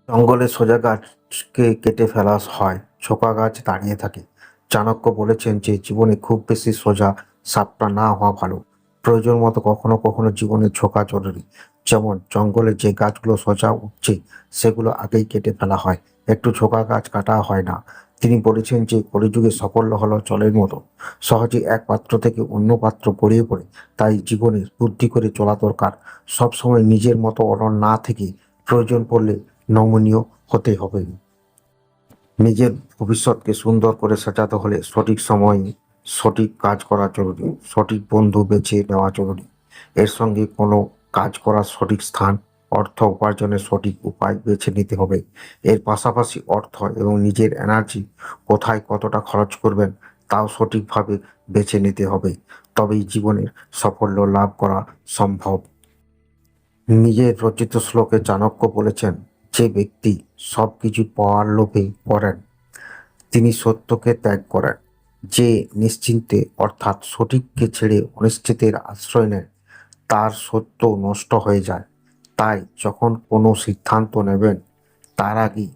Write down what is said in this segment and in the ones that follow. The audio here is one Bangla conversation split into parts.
জঙ্গলে সোজা গাছকে কেটে ফেলা হয়, ঝোঁকা গাছ দাঁড়িয়ে থাকে। চাণক্য বলেছেন যে জীবনে খুব বেশি সোজা সাপটা না হওয়া ভালো। প্রয়োজন মতো কখনো কখনো জীবনে ঝোঁকা জরুরি। যেমন জঙ্গলে যে গাছগুলো সোজা উঠছে সেগুলো আগেই কেটে ফেলা হয়, একটু ঝোঁকা গাছ কাটা হয় না। তিনি বলেছেন যে কলিযুগে সাফল্য হলো জলের মতো, সহজে এক পাত্র থেকে অন্য পাত্র গড়িয়ে পড়ে। তাই জীবনে বুদ্ধি করে চলা দরকার। সবসময় নিজের মতো অনড় না থেকে প্রয়োজন পড়লে নমনীয় হতে হবে। নিজের ভবিষ্যৎকে সুন্দর করে সাজাতে হলে সঠিক সময়ে সঠিক কাজ করা জরুরি, সঠিক বন্ধু বেছে নেওয়া জরুরি। এর সঙ্গে কোনো কাজ করার সঠিক স্থান, অর্থ উপার্জনের সঠিক উপায় বেছে নিতে হবে। এর পাশাপাশি অর্থ এবং নিজের এনার্জি কোথায় কতটা খরচ করবেন তাও সঠিকভাবে বেছে নিতে হবে। তবেই জীবনের সাফল্য লাভ করা সম্ভব। নিজের রচিত শ্লোকে চাণক্য বলেছেন, যে ব্যক্তি সবকিছু পাওয়ার লোভে করেন তিনি সত্যকে ত্যাগ করেন। যে নিশ্চিন্তে অর্থাৎ সঠিককে ছেড়ে অনিশ্চিতের আশ্রয় নেয় তার সত্য নষ্ট হয়ে যায়। তাই যখন কোনো সিদ্ধান্ত নেবেন তার আগে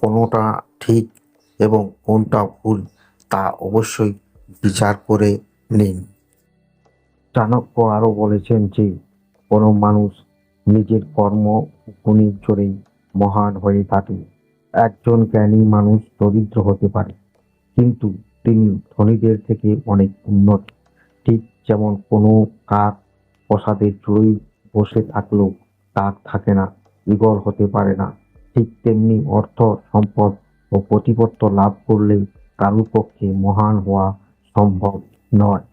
কোনোটা ঠিক এবং কোনটা ভুল তা অবশ্যই বিচার করে নিন। চাণক্য আরও বলেছেন যে কোনো মানুষ নিজের কর্ম ও গুণের জোরেই মহান হয়ে থাকে। একজন জ্ঞানী মানুষ দরিদ্র হতে পারে, কিন্তু তিনি ধনীদের থেকে অনেক উন্নত। ঠিক যেমন কোনো কাক প্রাসাদের চূড়োয় বসে থাকলেও কাক থাকে না, ঈগল হতে পারে না। ঠিক তেমনি অর্থ, সম্পদ ও প্রতিপত্তি লাভ করলে কারোর পক্ষে মহান হওয়া সম্ভব নয়।